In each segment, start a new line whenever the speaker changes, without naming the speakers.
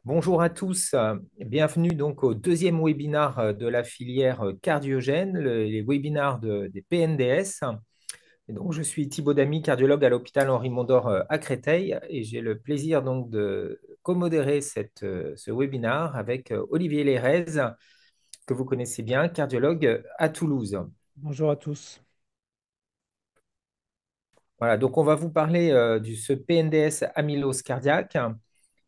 Bonjour à tous, bienvenue donc au deuxième webinaire de la filière cardiogène, les webinaires des PNDS. Et donc, je suis Thibaut Damy, cardiologue à l'hôpital Henri Mondor à Créteil et j'ai le plaisir donc de co-modérer ce webinaire avec Olivier Lérez, que vous connaissez bien, cardiologue à Toulouse.
Bonjour à tous.
Voilà, donc on va vous parler de ce PNDS amylose cardiaque.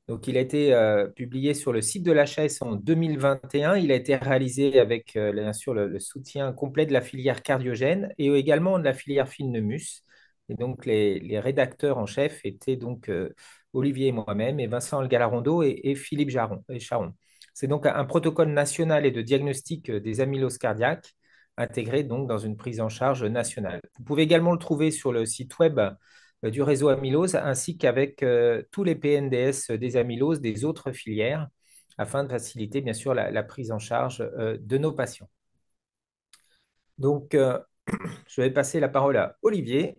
Donc, il a été publié sur le site de l'HAS en 2021. Il a été réalisé avec, bien sûr, le soutien complet de la filière cardiogène et également de la filière Finemus. Et donc, les rédacteurs en chef étaient donc Olivier et moi-même, et Vincent Galarondo et Philippe Charon. C'est donc un protocole national et de diagnostic des amyloses cardiaques intégré donc dans une prise en charge nationale. Vous pouvez également le trouver sur le site web du réseau amylose, ainsi qu'avec tous les PNDS des amyloses des autres filières, afin de faciliter bien sûr la prise en charge de nos patients. Donc, je vais passer la parole à Olivier.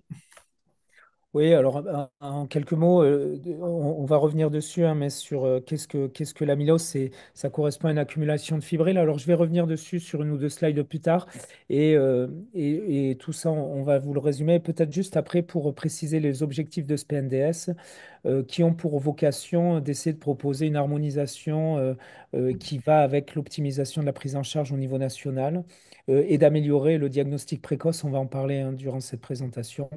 Oui, alors en quelques mots, on va revenir dessus, hein, mais sur qu'est-ce que l'amylose, ça correspond à une accumulation de fibrilles. Alors je vais revenir dessus sur une ou deux slides plus tard, et tout ça, on va vous le résumer peut-être juste après pour préciser les objectifs de ce PNDS, qui ont pour vocation d'essayer de proposer une harmonisation qui va avec l'optimisation de la prise en charge au niveau national, et d'améliorer le diagnostic précoce. On va en parler, hein, durant cette présentation.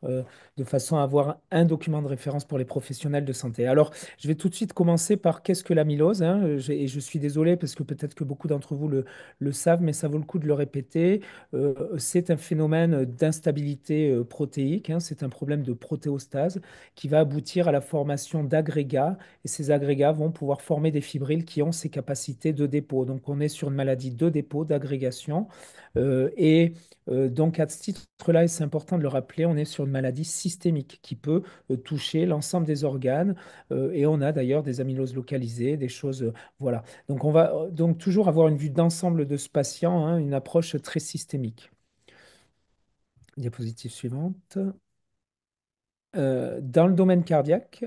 euh, de façon à avoir un document de référence pour les professionnels de santé. Alors, je vais tout de suite commencer par qu'est-ce que l'amylose, hein, et je suis désolé parce que peut-être que beaucoup d'entre vous le savent, mais ça vaut le coup de le répéter. C'est un phénomène d'instabilité protéique, hein, c'est un problème de protéostase qui va aboutir à la formation d'agrégats, et ces agrégats vont pouvoir former des fibrilles qui ont ces capacités de dépôt. Donc, on est sur une maladie de dépôt, d'agrégation, donc, à ce titre-là, et c'est important de le rappeler, on est sur une maladie systémique qui peut toucher l'ensemble des organes, et on a d'ailleurs des amyloses localisées, des choses, voilà. Donc, on va donc toujours avoir une vue d'ensemble de ce patient, hein, une approche très systémique. Diapositive suivante. Dans le domaine cardiaque,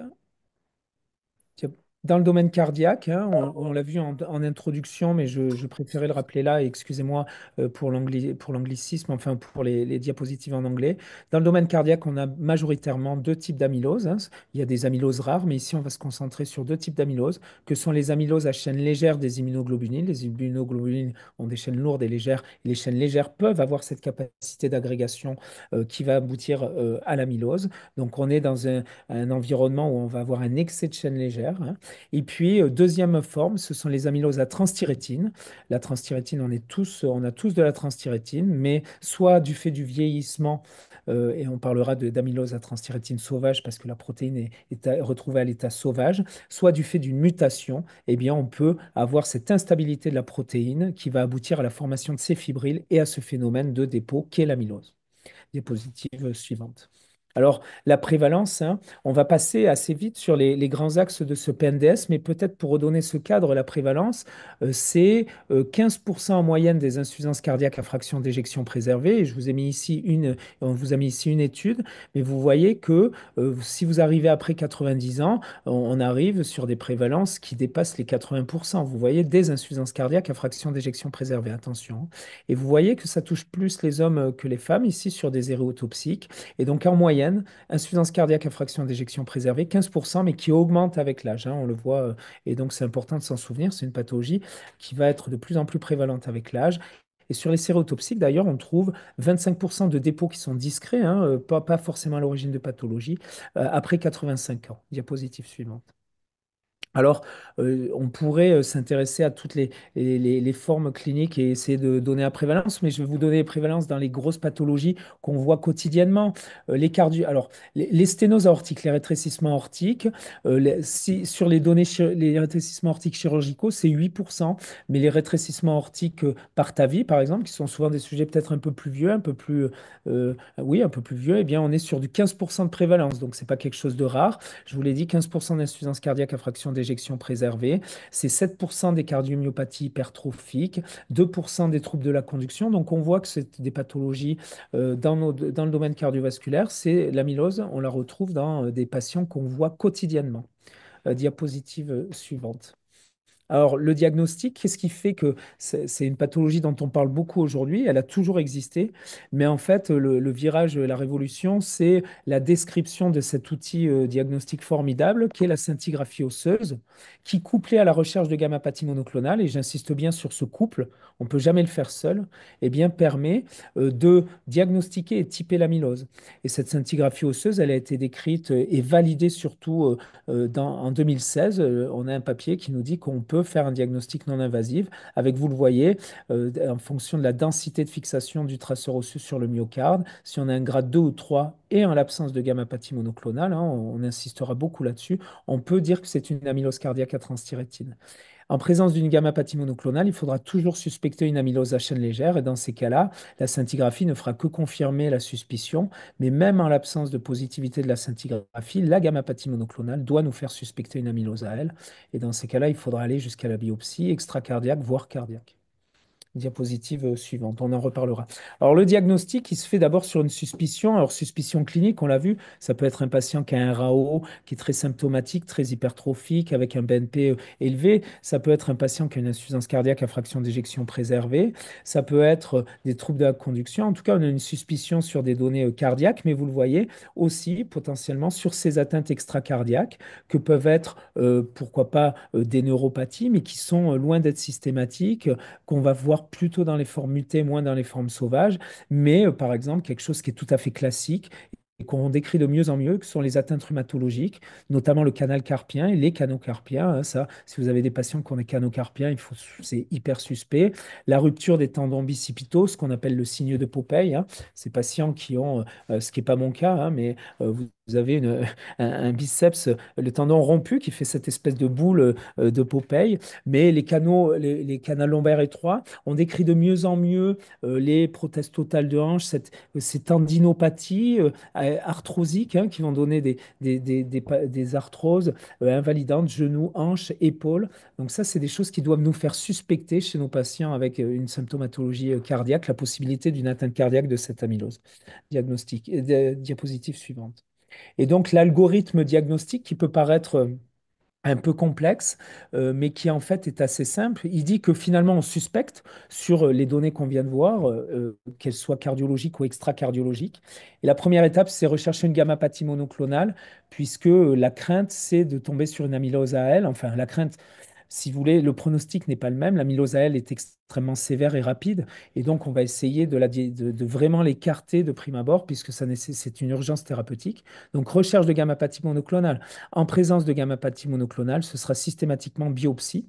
Tiens, dans le domaine cardiaque, hein, on l'a vu en introduction, mais je préférais le rappeler là, et excusez-moi pour l'anglicisme, enfin pour les diapositives en anglais. Dans le domaine cardiaque, on a majoritairement deux types d'amylose, hein. Il y a des amyloses rares, mais ici on va se concentrer sur deux types d'amylose, que sont les amyloses à chaîne légère des immunoglobulines. Les immunoglobulines ont des chaînes lourdes et légères, et les chaînes légères peuvent avoir cette capacité d'agrégation qui va aboutir à l'amylose. Donc on est dans un environnement où on va avoir un excès de chaîne légère, hein. Et puis, deuxième forme, ce sont les amyloses à transthyrétine. La transthyrétine, on a tous de la transthyrétine, mais soit du fait du vieillissement, et on parlera d'amylose à transthyrétine sauvage parce que la protéine est retrouvée à l'état sauvage, soit du fait d'une mutation, eh bien, on peut avoir cette instabilité de la protéine qui va aboutir à la formation de ces fibrilles et à ce phénomène de dépôt qu'est l'amylose. Diapositive suivante. Alors, la prévalence, hein, on va passer assez vite sur les grands axes de ce PNDS, mais peut-être pour redonner ce cadre, la prévalence, c'est 15% en moyenne des insuffisances cardiaques à fraction d'éjection préservée. Et on vous a mis ici une étude, mais vous voyez que si vous arrivez après 90 ans, on arrive sur des prévalences qui dépassent les 80%. Vous voyez, des insuffisances cardiaques à fraction d'éjection préservée. Attention, hein. Et vous voyez que ça touche plus les hommes que les femmes, ici sur des héréotopsiques. Et donc en moyenne, insuffisance cardiaque à fraction d'éjection préservée, 15%, mais qui augmente avec l'âge, hein, on le voit. Et donc c'est important de s'en souvenir, c'est une pathologie qui va être de plus en plus prévalente avec l'âge. Et sur les sérotoxiques, d'ailleurs, on trouve 25% de dépôts qui sont discrets, hein, pas forcément à l'origine de pathologie, après 85 ans. Diapositive suivante. Alors, on pourrait s'intéresser à toutes les formes cliniques et essayer de donner la prévalence, mais je vais vous donner les prévalences dans les grosses pathologies qu'on voit quotidiennement. Alors, les sténoses aortiques, les rétrécissements aortiques, sur les données, les rétrécissements aortiques chirurgicaux, c'est 8%, mais les rétrécissements aortiques par TAVI, par exemple, qui sont souvent des sujets peut-être un peu plus vieux, oui, un peu plus vieux, eh bien, on est sur du 15% de prévalence, donc c'est pas quelque chose de rare. Je vous l'ai dit, 15% d'insuffisance cardiaque à fraction d'éjection préservée. C'est 7% des cardiomyopathies hypertrophiques, 2% des troubles de la conduction. Donc, on voit que c'est des pathologies dans le domaine cardiovasculaire. C'est l'amylose, on la retrouve dans des patients qu'on voit quotidiennement. Diapositive suivante. Alors, le diagnostic, qu'est-ce qui fait que c'est une pathologie dont on parle beaucoup aujourd'hui? Elle a toujours existé, mais en fait, le virage, la révolution, c'est la description de cet outil diagnostique formidable qui est la scintigraphie osseuse, qui, couplée à la recherche de gamma-pathie monoclonale, et j'insiste bien sur ce couple, on ne peut jamais le faire seul, eh bien, permet de diagnostiquer et typer l'amylose. Et cette scintigraphie osseuse, elle a été décrite et validée surtout en 2016, on a un papier qui nous dit qu'on peut faire un diagnostic non invasif avec, vous le voyez, en fonction de la densité de fixation du traceur osseux sur le myocarde, si on a un grade 2 ou 3 et en l'absence de gamma-pathie monoclonale, hein, on insistera beaucoup là-dessus, on peut dire que c'est une amylose cardiaque à transthyrétine. En présence d'une gamma-pathie monoclonale, il faudra toujours suspecter une amylose à chaîne légère et dans ces cas-là, la scintigraphie ne fera que confirmer la suspicion, mais même en l'absence de positivité de la scintigraphie, la gamma-pathie monoclonale doit nous faire suspecter une amylose à elle et dans ces cas-là, il faudra aller jusqu'à la biopsie extracardiaque, voire cardiaque. Diapositive suivante, on en reparlera. Alors le diagnostic, il se fait d'abord sur une suspicion. Alors suspicion clinique, on l'a vu, ça peut être un patient qui a un RAO qui est très symptomatique, très hypertrophique, avec un BNP élevé. Ça peut être un patient qui a une insuffisance cardiaque à fraction d'éjection préservée. Ça peut être des troubles de la conduction. En tout cas, on a une suspicion sur des données cardiaques, mais vous le voyez aussi potentiellement sur ces atteintes extracardiaques que peuvent être, pourquoi pas, des neuropathies, mais qui sont loin d'être systématiques qu'on va voir plutôt dans les formes mutées, moins dans les formes sauvages, mais par exemple quelque chose qui est tout à fait classique et qu'on décrit de mieux en mieux, que sont les atteintes rhumatologiques, notamment le canal carpien et les canaux carpiens. Hein, ça, si vous avez des patients qui ont des canaux carpiens, c'est hyper suspect. La rupture des tendons bicipitaux, ce qu'on appelle le signe de Popeye. Hein, ces patients qui ont, ce qui n'est pas mon cas, hein, mais vous avez un biceps, le tendon rompu qui fait cette espèce de boule de Popeye, mais les canaux lombaires étroits, on décrit de mieux en mieux les prothèses totales de hanche, ces tendinopathies arthrosiques hein, qui vont donner des arthroses invalidantes, genoux, hanches, épaules. Donc ça, c'est des choses qui doivent nous faire suspecter chez nos patients avec une symptomatologie cardiaque, la possibilité d'une atteinte cardiaque de cette amylose. Diagnostic. Diapositive suivante. Et donc l'algorithme diagnostique qui peut paraître un peu complexe, mais qui en fait est assez simple. Il dit que finalement on suspecte sur les données qu'on vient de voir, qu'elles soient cardiologiques ou extracardiologiques. Et la première étape, c'est rechercher une gamma-pathie monoclonale, puisque la crainte, c'est de tomber sur une amylose AL. Enfin, la crainte, si vous voulez, le pronostic n'est pas le même. L'amylose AL est extrêmement sévère et rapide, et donc on va essayer de vraiment l'écarter de prime abord, puisque c'est une urgence thérapeutique. Donc, recherche de gamma-pathie monoclonale. En présence de gamma-pathie monoclonale, ce sera systématiquement biopsie,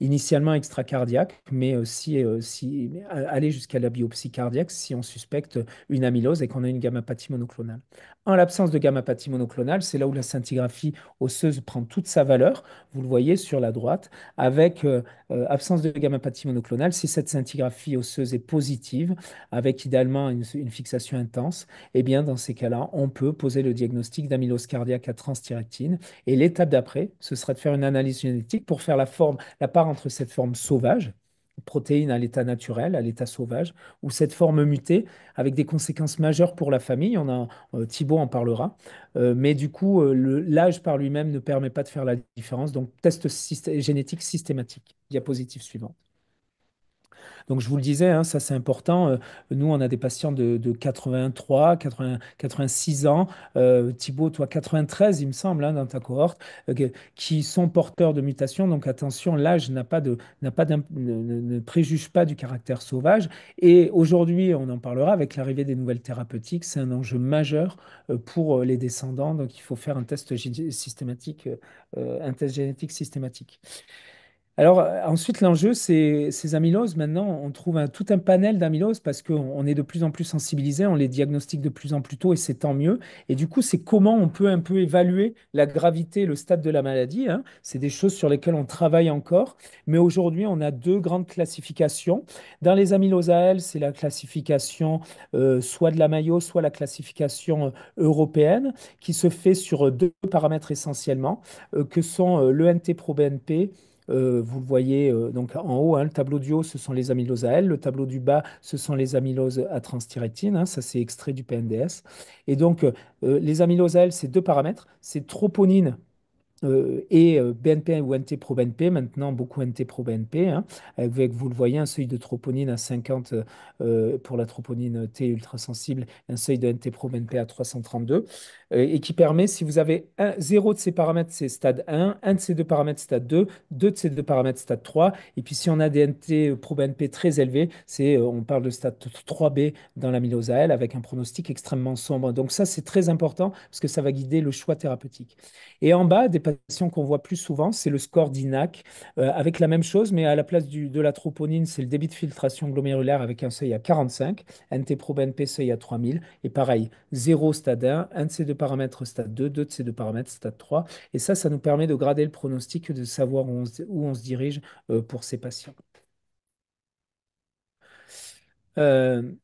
initialement extracardiaque, mais si aller jusqu'à la biopsie cardiaque si on suspecte une amylose et qu'on a une gamma-pathie monoclonale. En l'absence de gamma-pathie monoclonale, c'est là où la scintigraphie osseuse prend toute sa valeur. Vous le voyez sur la droite, avec absence de gamma-pathie monoclonale, si cette scintigraphie osseuse est positive, avec idéalement une fixation intense, eh bien, dans ces cas-là, on peut poser le diagnostic d'amylose cardiaque à transthyrétine. Et l'étape d'après, ce sera de faire une analyse génétique pour faire la part entre cette forme sauvage, protéine à l'état naturel, à l'état sauvage, ou cette forme mutée, avec des conséquences majeures pour la famille. Thibaut en parlera. Mais du coup, l'âge par lui-même ne permet pas de faire la différence. Donc, test génétique systématique. Diapositive suivante. Donc, je vous le disais, hein, ça c'est important. Nous, on a des patients de 83, 80, 86 ans. Thibaut, toi, 93, il me semble, hein, dans ta cohorte, qui sont porteurs de mutations. Donc, attention, l'âge ne préjuge pas du caractère sauvage. Et aujourd'hui, on en parlera avec l'arrivée des nouvelles thérapeutiques. C'est un enjeu majeur pour les descendants. Donc, il faut faire systématique, un test génétique systématique. Alors, ensuite, l'enjeu, c'est ces amyloses. Maintenant, on trouve tout un panel d'amyloses parce qu'on est de plus en plus sensibilisé, on les diagnostique de plus en plus tôt et c'est tant mieux. Et du coup, c'est comment on peut un peu évaluer la gravité, le stade de la maladie. Hein. C'est des choses sur lesquelles on travaille encore. Mais aujourd'hui, on a deux grandes classifications. Dans les amyloses AL, c'est la classification soit de la Mayo, soit la classification européenne, qui se fait sur deux paramètres essentiellement, que sont l'ENT-proBNP. Vous le voyez donc en haut, hein, le tableau du haut, ce sont les amyloses AL, le tableau du bas, ce sont les amyloses à transthyrétine, hein, ça c'est extrait du PNDS. Et donc, les amyloses AL, c'est deux paramètres, c'est troponine BNP ou NT-proBNP, maintenant beaucoup NT-proBNP, hein, avec, vous le voyez, un seuil de troponine à 50 pour la troponine T ultrasensible, un seuil de NT-proBNP à 332, et qui permet, si vous avez 0 de ces paramètres, c'est stade 1 de ces deux paramètres, stade 2 de ces deux paramètres, stade 3, et puis si on a des NT-proBNP très élevés, on parle de stade 3B dans l'amylose AL avec un pronostic extrêmement sombre. Donc ça, c'est très important parce que ça va guider le choix thérapeutique. Et en bas, des patients qu'on voit plus souvent, c'est le score d'INAC, avec la même chose, mais à la place de la troponine, c'est le débit de filtration glomérulaire avec un seuil à 45, NT-proBNP seuil à 3000, et pareil, 0 stade 1 de ces deux paramètres stade 2 de ces deux paramètres stade 3. Et ça nous permet de grader le pronostic, de savoir où on se dirige pour ces patients.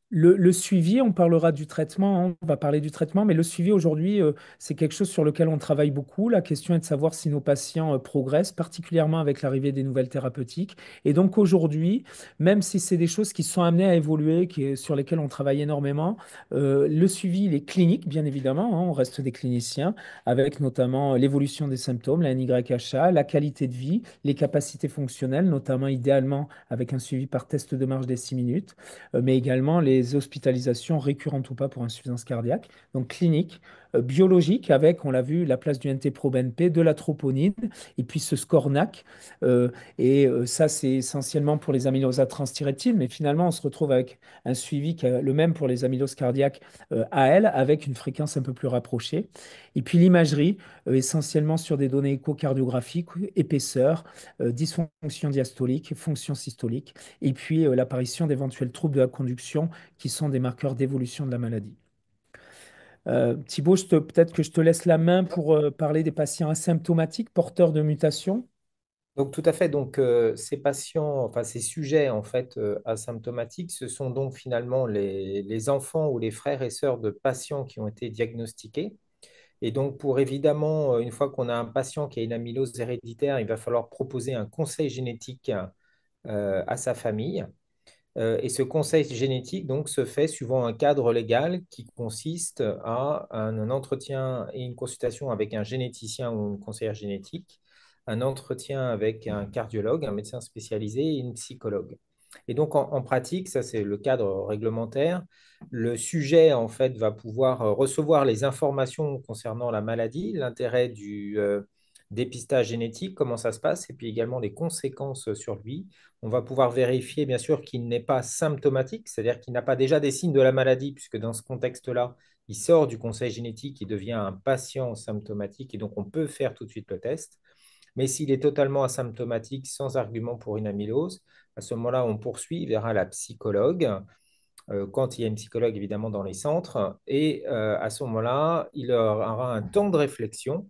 Le suivi, on parlera du traitement, hein, on va parler du traitement, mais le suivi aujourd'hui, c'est quelque chose sur lequel on travaille beaucoup. La question est de savoir si nos patients progressent, particulièrement avec l'arrivée des nouvelles thérapeutiques. Et donc aujourd'hui, même si c'est des choses qui sont amenées à évoluer, sur lesquelles on travaille énormément, le suivi, il est clinique, bien évidemment, hein, on reste des cliniciens, avec notamment l'évolution des symptômes, la NYHA, la qualité de vie, les capacités fonctionnelles, notamment idéalement avec un suivi par test de marche des 6 minutes, mais également les hospitalisations récurrentes ou pas pour insuffisance cardiaque. Donc clinique, biologique avec, on l'a vu, la place du NT-proBNP, de la troponine, et puis ce score NAC. Ça, c'est essentiellement pour les amyloses transthyrétine, mais finalement, on se retrouve avec un suivi qui est le même pour les amyloses cardiaques AL, avec une fréquence un peu plus rapprochée. Et puis l'imagerie, essentiellement sur des données échocardiographiques, épaisseur, dysfonction diastolique, fonction systolique, et puis l'apparition d'éventuels troubles de la conduction qui sont des marqueurs d'évolution de la maladie. Thibaut, peut-être que je te laisse la main pour parler des patients asymptomatiques porteurs de mutations.
Donc, tout à fait. Donc, ces patients, enfin, ces sujets, en fait, asymptomatiques, ce sont donc finalement les enfants ou les frères et sœurs de patients qui ont été diagnostiqués. Et donc, pour évidemment, une fois qu'on a un patient qui a une amylose héréditaire, il va falloir proposer un conseil génétique à sa famille. Et ce conseil génétique donc se fait suivant un cadre légal qui consiste à un entretien et une consultation avec un généticien ou une conseillère génétique, un entretien avec un cardiologue, un médecin spécialisé et une psychologue. Et donc en pratique, ça c'est le cadre réglementaire, le sujet en fait va pouvoir recevoir les informations concernant la maladie, l'intérêt du dépistage génétique, comment ça se passe, et puis également les conséquences sur lui. On va pouvoir vérifier, bien sûr, qu'il n'est pas symptomatique, c'est-à-dire qu'il n'a pas déjà des signes de la maladie, puisque dans ce contexte-là, il sort du conseil génétique, il devient un patient symptomatique, et donc on peut faire tout de suite le test. Mais s'il est totalement asymptomatique, sans argument pour une amylose, à ce moment-là, on poursuit, il verra la psychologue, quand il y a une psychologue évidemment dans les centres. Et à ce moment-là, il aura un temps de réflexion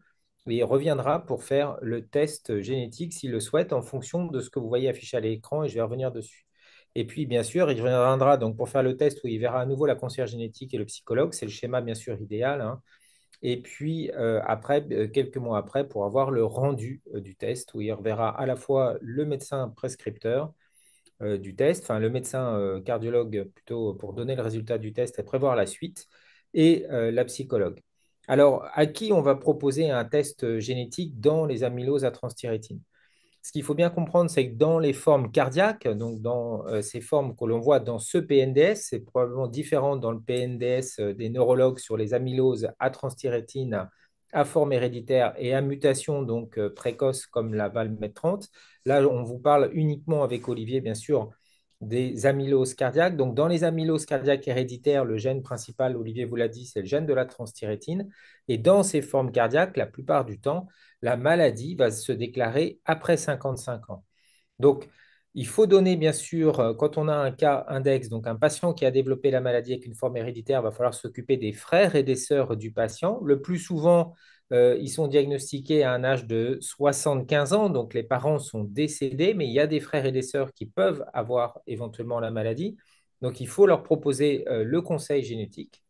et il reviendra pour faire le test génétique s'il le souhaite en fonction de ce que vous voyez affiché à l'écran et je vais revenir dessus. Et puis, bien sûr, il reviendra donc pour faire le test où il verra à nouveau la conseillère génétique et le psychologue. C'est le schéma, bien sûr, idéal, hein. Et puis, après, quelques mois après, pour avoir le rendu du test où il reverra à la fois le médecin prescripteur du test, enfin le médecin cardiologue plutôt pour donner le résultat du test et prévoir la suite, et la psychologue. Alors, à qui on va proposer un test génétique dans les amyloses à transthyrétine? Ce qu'il faut bien comprendre, c'est que dans les formes cardiaques, donc dans ces formes que l'on voit dans ce PNDS, c'est probablement différent dans le PNDS des neurologues sur les amyloses à transthyrétine à forme héréditaire et à mutation donc précoce comme la VALMET30. Là, on vous parle uniquement avec Olivier, bien sûr, des amyloses cardiaques. Donc, dans les amyloses cardiaques héréditaires, le gène principal, Olivier vous l'a dit, c'est le gène de la transthyrétine. Et dans ces formes cardiaques, la plupart du temps, la maladie va se déclarer après 55 ans. Donc, il faut donner, bien sûr, quand on a un cas index, donc un patient qui a développé la maladie avec une forme héréditaire, il va falloir s'occuper des frères et des sœurs du patient. Le plus souvent, ils sont diagnostiqués à un âge de 75 ans, donc les parents sont décédés, mais il y a des frères et des sœurs qui peuvent avoir éventuellement la maladie. Donc, il faut leur proposer le conseil génétique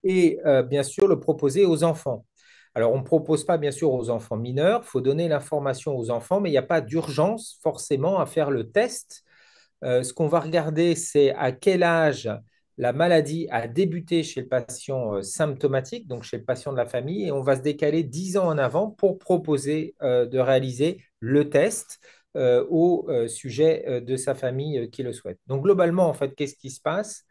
et bien sûr le proposer aux enfants. Alors, on ne propose pas bien sûr aux enfants mineurs, il faut donner l'information aux enfants, mais il n'y a pas d'urgence forcément à faire le test. Ce qu'on va regarder, c'est à quel âge la maladie a débuté chez le patient symptomatique, donc chez le patient de la famille, et on va se décaler 10 ans en avant pour proposer de réaliser le test au sujet de sa famille qui le souhaite. Donc globalement, en fait, qu'est-ce qui se passe?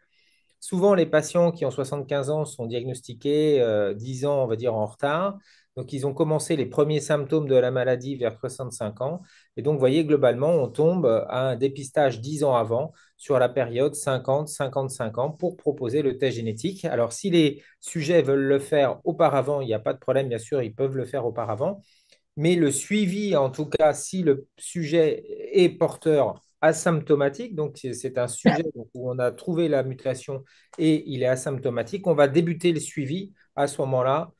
Souvent, les patients qui ont 75 ans sont diagnostiqués 10 ans, on va dire, en retard. Donc, ils ont commencé les premiers symptômes de la maladie vers 65 ans. Et donc, vous voyez, globalement, on tombe à un dépistage 10 ans avant sur la période 50-55 ans pour proposer le test génétique. Alors, si les sujets veulent le faire auparavant, il n'y a pas de problème, bien sûr, ils peuvent le faire auparavant. Mais le suivi, en tout cas, si le sujet est porteur asymptomatique, donc c'est un sujet où on a trouvé la mutation et il est asymptomatique, on va débuter le suivi à ce moment-là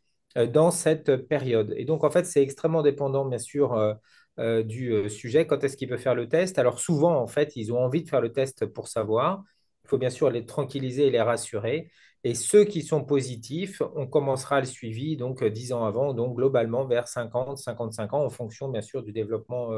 dans cette période. Et donc, en fait, c'est extrêmement dépendant, bien sûr, du sujet. Quand est-ce qu'il veut faire le test? Alors, souvent, en fait, ils ont envie de faire le test pour savoir. Il faut bien sûr les tranquilliser et les rassurer. Et ceux qui sont positifs, on commencera le suivi donc 10 ans avant, donc globalement vers 50, 55 ans, en fonction bien sûr du développement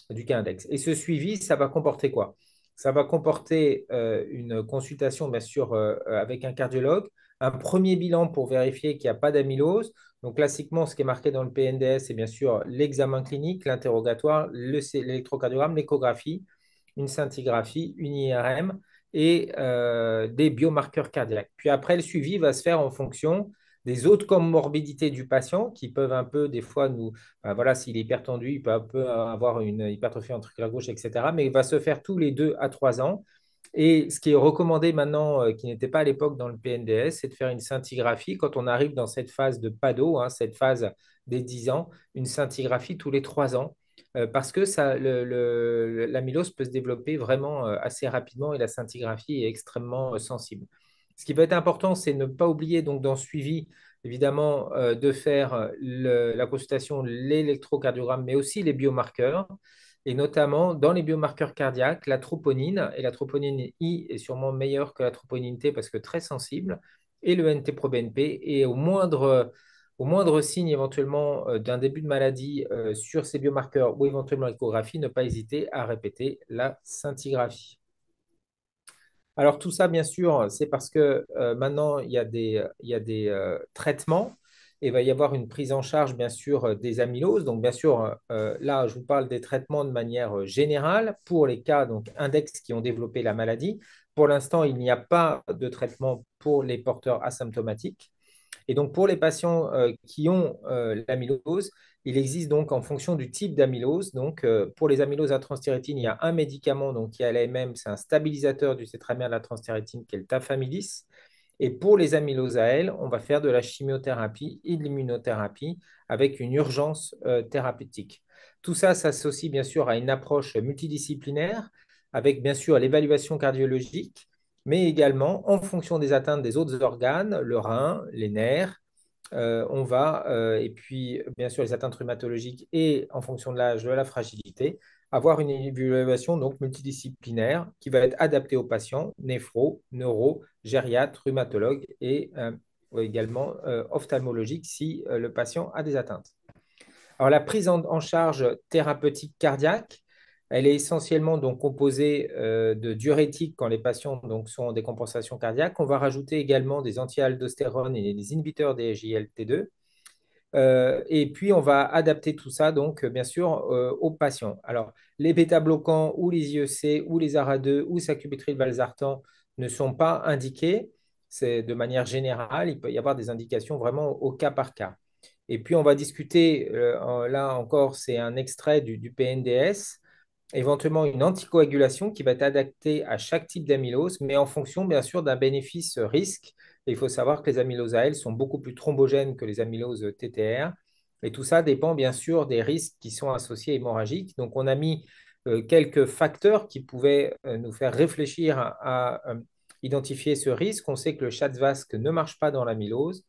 du cas index. Et ce suivi, ça va comporter quoi? Ça va comporter une consultation bien sûr avec un cardiologue, un premier bilan pour vérifier qu'il n'y a pas d'amylose. Donc classiquement, ce qui est marqué dans le PNDS, c'est bien sûr l'examen clinique, l'interrogatoire, l'électrocardiogramme, l'échographie, une scintigraphie, une IRM et des biomarqueurs cardiaques. Puis après, le suivi va se faire en fonction des autres comorbidités du patient qui peuvent un peu, des fois, nous, ben voilà, s'il est hypertendu, il peut un peu avoir une hypertrophie ventriculaire gauche, etc. Mais il va se faire tous les 2 à 3 ans. Et ce qui est recommandé maintenant, qui n'était pas à l'époque dans le PNDS, c'est de faire une scintigraphie quand on arrive dans cette phase de PADO, hein, cette phase des 10 ans, une scintigraphie tous les 3 ans parce que ça, l'amylose peut se développer vraiment assez rapidement et la scintigraphie est extrêmement sensible. Ce qui va être important, c'est ne pas oublier donc dans le suivi, évidemment, de faire la consultation, l'électrocardiogramme, mais aussi les biomarqueurs, et notamment dans les biomarqueurs cardiaques, la troponine, et la troponine I est sûrement meilleure que la troponine T parce que très sensible, et le NT-proBNP, et au moindre signe éventuellement d'un début de maladie sur ces biomarqueurs ou éventuellement l'échographie, ne pas hésiter à répéter la scintigraphie. Alors tout ça, bien sûr, c'est parce que maintenant, il y a des traitements et il va y avoir une prise en charge, bien sûr, des amyloses. Donc, bien sûr, là, je vous parle des traitements de manière générale pour les cas donc, index qui ont développé la maladie. Pour l'instant, il n'y a pas de traitement pour les porteurs asymptomatiques. Et donc, pour les patients qui ont l'amylose, il existe donc en fonction du type d'amylose. Donc, pour les amyloses à transthyrétine, il y a un médicament donc, qui est à l'AMM, c'est un stabilisateur du tétramère de la transthyrétine qui est le tafamidis. Et pour les amyloses à L, on va faire de la chimiothérapie et de l'immunothérapie avec une urgence thérapeutique. Tout ça s'associe bien sûr à une approche multidisciplinaire avec bien sûr l'évaluation cardiologique, mais également en fonction des atteintes des autres organes, le rein, les nerfs, et puis bien sûr les atteintes rhumatologiques et en fonction de l'âge, de la fragilité, avoir une évaluation donc multidisciplinaire qui va être adaptée aux patients, néphro, neuro, gériatre, rhumatologue et également ophtalmologique si le patient a des atteintes. Alors, la prise en charge thérapeutique cardiaque, elle est essentiellement donc composée de diurétiques quand les patients donc, sont en décompensation cardiaque. On va rajouter également des anti-aldostérone et des inhibiteurs des SGLT2. Et puis, on va adapter tout ça, donc, bien sûr, aux patients. Alors, les bêta-bloquants ou les IEC ou les ARA2 ou sacubitril/valsartan ne sont pas indiqués. C'est de manière générale, il peut y avoir des indications vraiment au cas par cas. Et puis, on va discuter, là encore, c'est un extrait du PNDS, éventuellement une anticoagulation qui va être adaptée à chaque type d'amylose, mais en fonction, bien sûr, d'un bénéfice-risque. Et il faut savoir que les amyloses AL sont beaucoup plus thrombogènes que les amyloses TTR. Et tout ça dépend, bien sûr, des risques qui sont associés hémorragiques. Donc, on a mis quelques facteurs qui pouvaient nous faire réfléchir à identifier ce risque. On sait que le CHA2-VASc ne marche pas dans l'amylose.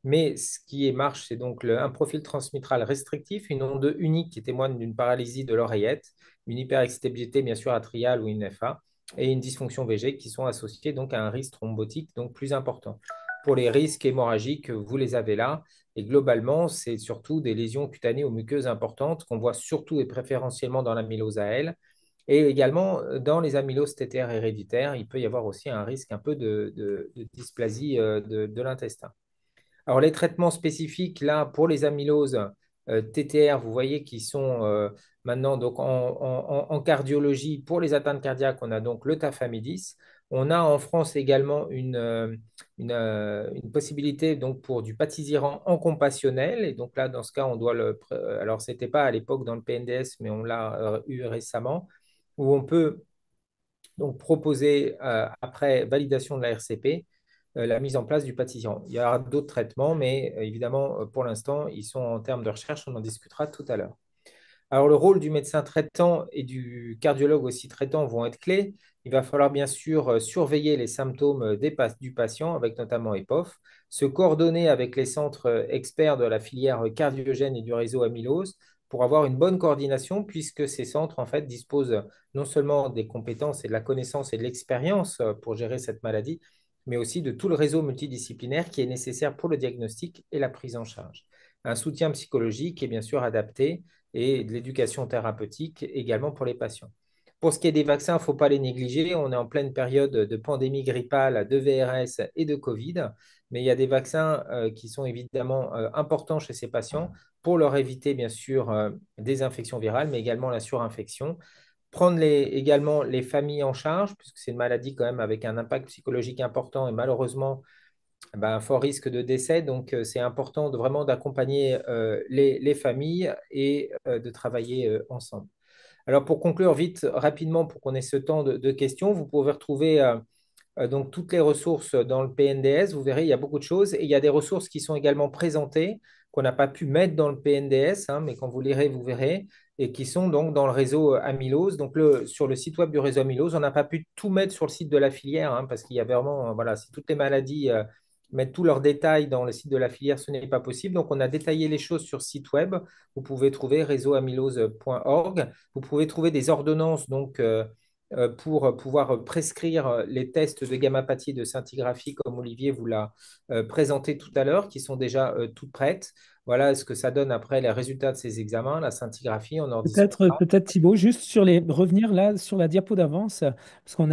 Mais ce qui marche, c'est donc un profil transmitral restrictif, une onde unique qui témoigne d'une paralysie de l'oreillette, une hyperexcitabilité bien sûr atriale ou une FA, et une dysfonction VG qui sont associées donc à un risque thrombotique donc plus important. Pour les risques hémorragiques, vous les avez là. Et globalement, c'est surtout des lésions cutanées aux muqueuses importantes qu'on voit surtout et préférentiellement dans l'amylose AL, Et également, dans les amyloses TTR héréditaires, il peut y avoir aussi un risque un peu de dysplasie de l'intestin. Alors, les traitements spécifiques, là, pour les amyloses TTR, vous voyez qu'ils sont maintenant donc, en cardiologie. Pour les atteintes cardiaques, on a donc le tafamidis. On a en France également une possibilité donc, pour du patisiran en compassionnel. Et donc là, dans ce cas, on doit alors, ce n'était pas à l'époque dans le PNDS, mais on l'a eu récemment, où on peut donc proposer, après validation de la RCP, la mise en place du pâtissant. Il y aura d'autres traitements, mais évidemment, pour l'instant, ils sont en termes de recherche, on en discutera tout à l'heure. Alors, le rôle du médecin traitant et du cardiologue aussi traitant vont être clés. Il va falloir bien sûr surveiller les symptômes du patient, avec notamment EPOF, se coordonner avec les centres experts de la filière cardiogène et du réseau amylose pour avoir une bonne coordination, puisque ces centres, en fait, disposent non seulement des compétences et de la connaissance et de l'expérience pour gérer cette maladie, mais aussi de tout le réseau multidisciplinaire qui est nécessaire pour le diagnostic et la prise en charge. Un soutien psychologique est bien sûr adapté et de l'éducation thérapeutique également pour les patients. Pour ce qui est des vaccins, il ne faut pas les négliger. On est en pleine période de pandémie grippale, de VRS et de Covid, mais il y a des vaccins qui sont évidemment importants chez ces patients pour leur éviter bien sûr des infections virales, mais également la surinfection. Prendre également les familles en charge, puisque c'est une maladie quand même avec un impact psychologique important et malheureusement un fort risque de décès. Donc, c'est important vraiment d'accompagner les familles et de travailler ensemble. Alors, pour conclure vite, rapidement, pour qu'on ait ce temps de questions, vous pouvez retrouver donc toutes les ressources dans le PNDS. Vous verrez, il y a beaucoup de choses et il y a des ressources qui sont également présentées qu'on n'a pas pu mettre dans le PNDS, hein, mais quand vous lirez, vous verrez, et qui sont donc dans le réseau Amylose. Donc, sur le site web du réseau Amylose, on n'a pas pu tout mettre sur le site de la filière, hein, parce qu'il y a vraiment, voilà, si toutes les maladies mettre tous leurs détails dans le site de la filière, ce n'est pas possible. Donc, on a détaillé les choses sur site web. Vous pouvez trouver réseauamylose.org. Vous pouvez trouver des ordonnances donc, pour pouvoir prescrire les tests de gammapathie et de scintigraphie, comme Olivier vous l'a présenté tout à l'heure, qui sont déjà toutes prêtes. Voilà ce que ça donne après les résultats de ces examens, la scintigraphie, on en discutera.
Peut-être Thibaut, juste sur revenir là sur la diapo d'avance, parce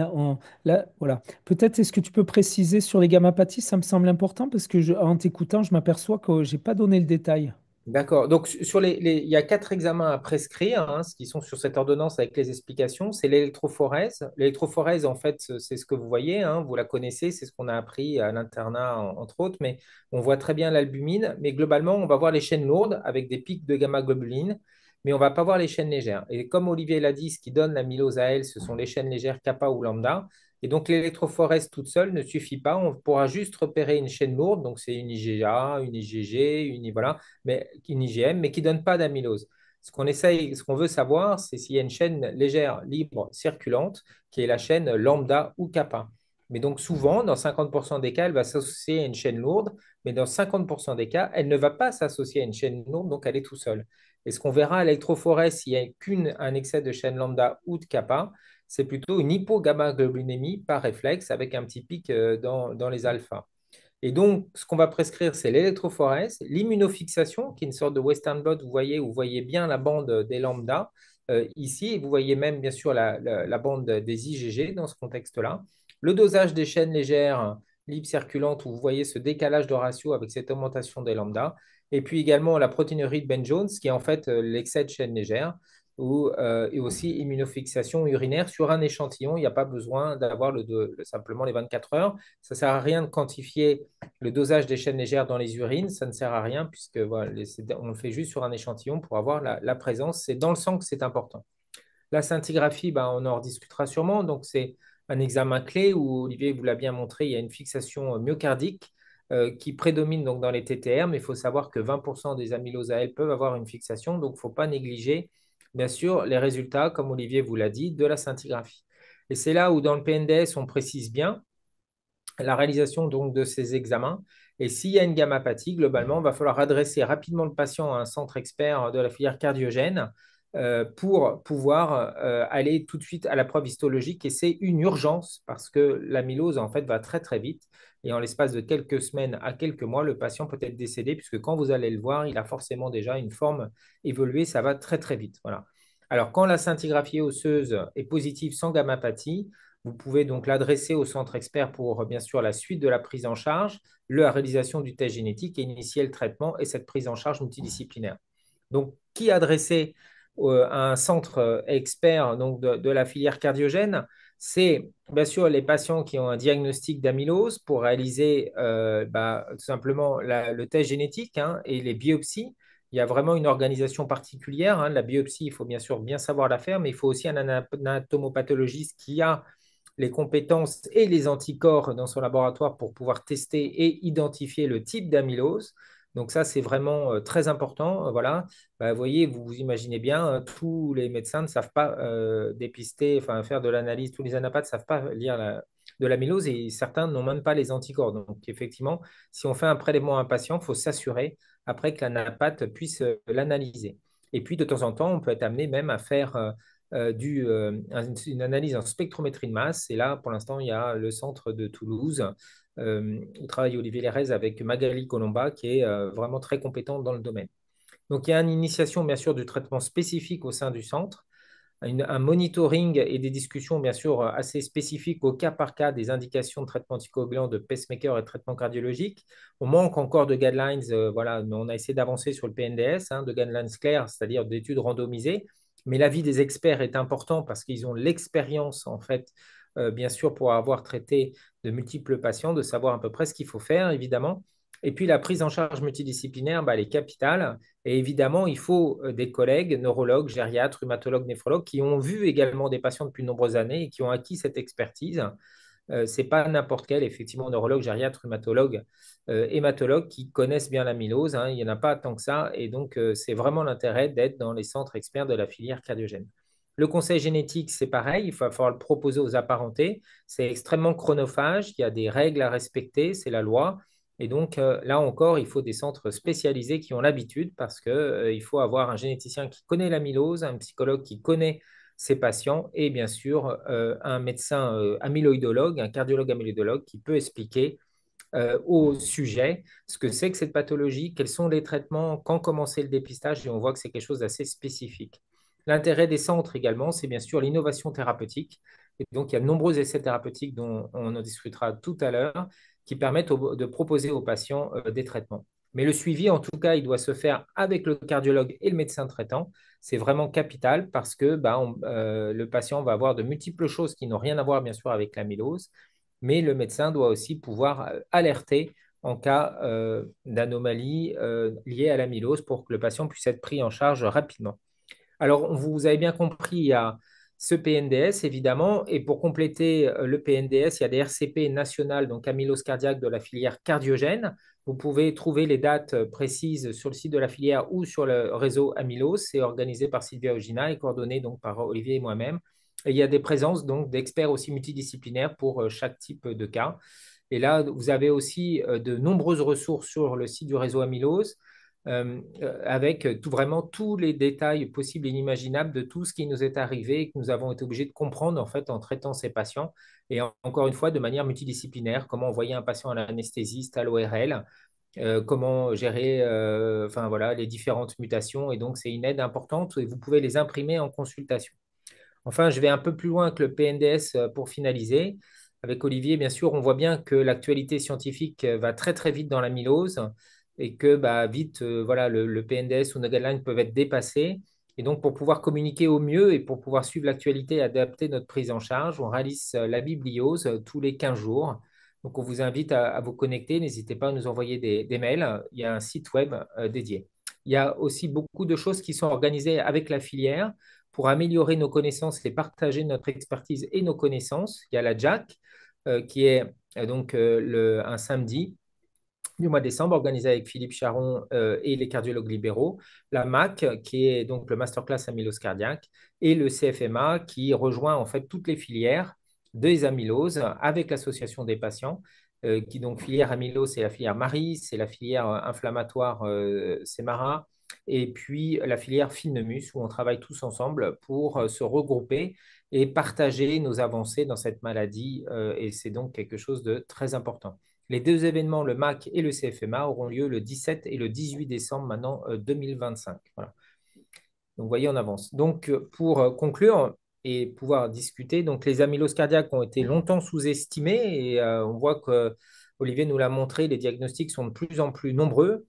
là, voilà. Peut-être est-ce que tu peux préciser sur les gammapathies, ça me semble important parce que en t'écoutant, je m'aperçois que j'ai pas donné le détail.
D'accord. Donc, il y a 4 examens à prescrire, hein, ce qui sont sur cette ordonnance avec les explications. C'est l'électrophorèse. L'électrophorèse, en fait, c'est ce que vous voyez, hein, vous la connaissez, c'est ce qu'on a appris à l'internat, entre autres, mais on voit très bien l'albumine. Mais globalement, on va voir les chaînes lourdes avec des pics de gamma-globuline, mais on ne va pas voir les chaînes légères. Et comme Olivier l'a dit, ce qui donne l'amylose à elle, ce sont les chaînes légères kappa ou lambda. Et donc, l'électrophorèse toute seule ne suffit pas. On pourra juste repérer une chaîne lourde, donc c'est une IgA, une IgG, voilà, mais une IgM, mais qui ne donne pas d'amylose. Ce qu'on veut savoir, c'est s'il y a une chaîne légère, libre, circulante, qui est la chaîne lambda ou kappa. Mais donc souvent, dans 50% des cas, elle va s'associer à une chaîne lourde, mais dans 50% des cas, elle ne va pas s'associer à une chaîne lourde, donc elle est tout seule. Et ce qu'on verra à l'électrophorèse, s'il n'y a qu'un excès de chaîne lambda ou de kappa, c'est plutôt une hypogammaglobulinémie par réflexe avec un petit pic dans les alphas. Et donc, ce qu'on va prescrire, c'est l'électrophorèse, l'immunofixation, qui est une sorte de Western blot, vous voyez bien la bande des lambda ici, et vous voyez même bien sûr la bande des IgG dans ce contexte-là. Le dosage des chaînes légères libres circulantes, où vous voyez ce décalage de ratio avec cette augmentation des lambda. Et puis également la protéinurie de Ben Jones, qui est en fait l'excès de chaîne légère et aussi immunofixation urinaire sur un échantillon. Il n'y a pas besoin d'avoir simplement les 24 heures. Ça ne sert à rien de quantifier le dosage des chaînes légères dans les urines. Ça ne sert à rien puisque voilà, on le fait juste sur un échantillon pour avoir la présence. C'est dans le sang que c'est important. La scintigraphie, on en rediscutera sûrement. Donc, c'est un examen clé où, Olivier vous l'a bien montré, il y a une fixation myocardique qui prédomine donc dans les TTR, mais il faut savoir que 20% des amyloses AL peuvent avoir une fixation, donc il ne faut pas négliger, bien sûr, les résultats, comme Olivier vous l'a dit, de la scintigraphie. Et c'est là où, dans le PNDS, on précise bien la réalisation donc de ces examens. Et s'il y a une gammapathie, globalement, il va falloir adresser rapidement le patient à un centre expert de la filière cardiogène pour pouvoir aller tout de suite à la preuve histologique. Et c'est une urgence parce que l'amylose, en fait, va très, très vite. Et en l'espace de quelques semaines à quelques mois, le patient peut être décédé puisque quand vous allez le voir, il a forcément déjà une forme évoluée. Ça va très, très vite. Voilà. Alors, quand la scintigraphie osseuse est positive sans gammapathie, vous pouvez donc l'adresser au centre expert pour, bien sûr, la suite de la prise en charge, la réalisation du test génétique et initier le traitement et cette prise en charge multidisciplinaire. Donc, qui adresser à un centre expert donc de la filière cardiogène? C'est bien sûr les patients qui ont un diagnostic d'amylose pour réaliser tout simplement le test génétique, hein, et les biopsies. Il y a vraiment une organisation particulière, hein. La biopsie, il faut bien sûr bien savoir la faire, mais il faut aussi un anatomopathologiste qui a les compétences et les anticorps dans son laboratoire pour pouvoir tester et identifier le type d'amylose. Donc ça, c'est vraiment très important. Voilà. Bah, vous voyez, vous imaginez bien, tous les médecins ne savent pas dépister, enfin faire de l'analyse, tous les anapathes ne savent pas lire de l'amylose et certains n'ont même pas les anticorps. Donc effectivement, si on fait un prélèvement à un patient, il faut s'assurer après que l'anapathe puisse l'analyser. Et puis de temps en temps, on peut être amené même à faire une analyse en spectrométrie de masse. Et là, pour l'instant, il y a le centre de Toulouse où travaille Olivier Lérez avec Magali Colomba, qui est vraiment très compétente dans le domaine. Donc, il y a une initiation, bien sûr, du traitement spécifique au sein du centre, un monitoring et des discussions, bien sûr, assez spécifiques au cas par cas des indications de traitement anticoagulant, de pacemaker et de traitement cardiologique. On manque encore de guidelines, voilà, mais on a essayé d'avancer sur le PNDS, hein, de guidelines clairs, c'est-à-dire d'études randomisées. Mais l'avis des experts est important parce qu'ils ont l'expérience, en fait, bien sûr, pour avoir traité de multiples patients, de savoir à peu près ce qu'il faut faire, évidemment. Et puis la prise en charge multidisciplinaire, bah, elle est capitale. Et évidemment, il faut des collègues, neurologues, gériatres, rhumatologues, néphrologues, qui ont vu également des patients depuis de nombreuses années et qui ont acquis cette expertise. Ce n'est pas n'importe quel, effectivement, neurologue, gériatre, rhumatologue, hématologue qui connaissent bien l'amylose, hein. Il n'y en a pas tant que ça. Et donc, c'est vraiment l'intérêt d'être dans les centres experts de la filière cardiogène. Le conseil génétique, c'est pareil, il va falloir le proposer aux apparentés. C'est extrêmement chronophage, il y a des règles à respecter, c'est la loi. Et donc, là encore, il faut des centres spécialisés qui ont l'habitude parce qu'il faut avoir un généticien qui connaît l'amylose, un psychologue qui connaît ses patients et bien sûr un médecin amyloïdologue, un cardiologue amyloïdologue qui peut expliquer au sujet ce que c'est que cette pathologie, quels sont les traitements, quand commencer le dépistage et on voit que c'est quelque chose d'assez spécifique. L'intérêt des centres également, c'est bien sûr l'innovation thérapeutique. Et donc, il y a de nombreux essais thérapeutiques dont on en discutera tout à l'heure qui permettent de proposer aux patients des traitements. Mais le suivi, en tout cas, il doit se faire avec le cardiologue et le médecin traitant. C'est vraiment capital parce que le patient va avoir de multiples choses qui n'ont rien à voir, bien sûr, avec l'amylose, mais le médecin doit aussi pouvoir alerter en cas d'anomalie liée à l'amylose pour que le patient puisse être pris en charge rapidement. Alors, vous avez bien compris, il y a ce PNDS, évidemment, et pour compléter le PNDS, il y a des RCP nationales, donc amylose cardiaque de la filière cardiogène. Vous pouvez trouver les dates précises sur le site de la filière ou sur le réseau amylose. C'est organisé par Sylvia Ogina et coordonné donc par Olivier et moi-même. Et il y a des présences donc d'experts aussi multidisciplinaires pour chaque type de cas. Et là, vous avez aussi de nombreuses ressources sur le site du réseau amylose avec vraiment tous les détails possibles et inimaginables de tout ce qui nous est arrivé et que nous avons été obligés de comprendre en fait en traitant ces patients. Et encore une fois, de manière multidisciplinaire, comment envoyer un patient à l'anesthésiste, à l'ORL, comment gérer enfin, voilà, les différentes mutations. Et donc, c'est une aide importante et vous pouvez les imprimer en consultation. Enfin, je vais un peu plus loin que le PNDS pour finaliser. Avec Olivier, bien sûr, on voit bien que l'actualité scientifique va très très vite dans l'amylose et que vite, voilà, le PNDS ou nos guidelines peuvent être dépassés. Et donc, pour pouvoir communiquer au mieux et pour pouvoir suivre l'actualité et adapter notre prise en charge, on réalise la bibliose tous les 15 jours. Donc, on vous invite à vous connecter. N'hésitez pas à nous envoyer des mails. Il y a un site web dédié. Il y a aussi beaucoup de choses qui sont organisées avec la filière pour améliorer nos connaissances et partager notre expertise et nos connaissances. Il y a la JAC, qui est un samedi du mois de décembre, organisé avec Philippe Charon et les cardiologues libéraux, la MAC, qui est donc le Masterclass amylose cardiaque, et le CFMA, qui rejoint en fait toutes les filières des amyloses avec l'association des patients, qui donc filière amylose, c'est la filière Marie, c'est la filière inflammatoire Semara, et puis la filière Finemus, où on travaille tous ensemble pour se regrouper et partager nos avancées dans cette maladie, et c'est donc quelque chose de très important. Les deux événements, le MAC et le CFMA, auront lieu le 17 et le 18 décembre maintenant 2025. Voilà. Donc, vous voyez, on avance. Donc, pour conclure et pouvoir discuter, donc les amyloses cardiaques ont été longtemps sous-estimés et on voit que Olivier nous l'a montré, les diagnostics sont de plus en plus nombreux.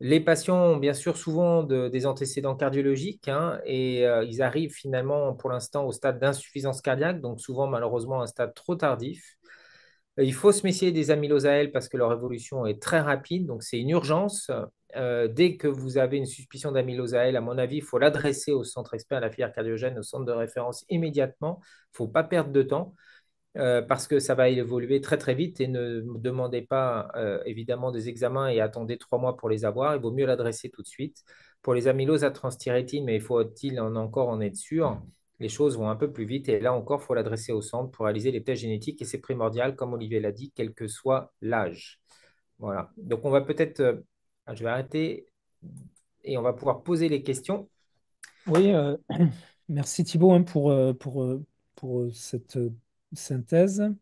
Les patients ont bien sûr souvent des antécédents cardiologiques hein, et ils arrivent finalement pour l'instant au stade d'insuffisance cardiaque, donc souvent malheureusement un stade trop tardif. Il faut se méfier des amyloses AL parce que leur évolution est très rapide, donc c'est une urgence. Dès que vous avez une suspicion d'amylose AL, à mon avis, il faut l'adresser au centre expert, à la filière cardiogène, au centre de référence immédiatement. Il ne faut pas perdre de temps parce que ça va évoluer très très vite et ne me demandez pas évidemment des examens et attendez 3 mois pour les avoir. Il vaut mieux l'adresser tout de suite. Pour les amyloses à transthyrétine, mais il faut-il encore en être sûr, les choses vont un peu plus vite et là encore, il faut l'adresser au centre pour réaliser les tests génétiques et c'est primordial, comme Olivier l'a dit, quel que soit l'âge. Voilà. Donc on va peut-être, je vais arrêter et on va pouvoir poser les questions.
Oui, merci Thibaut hein, pour cette synthèse.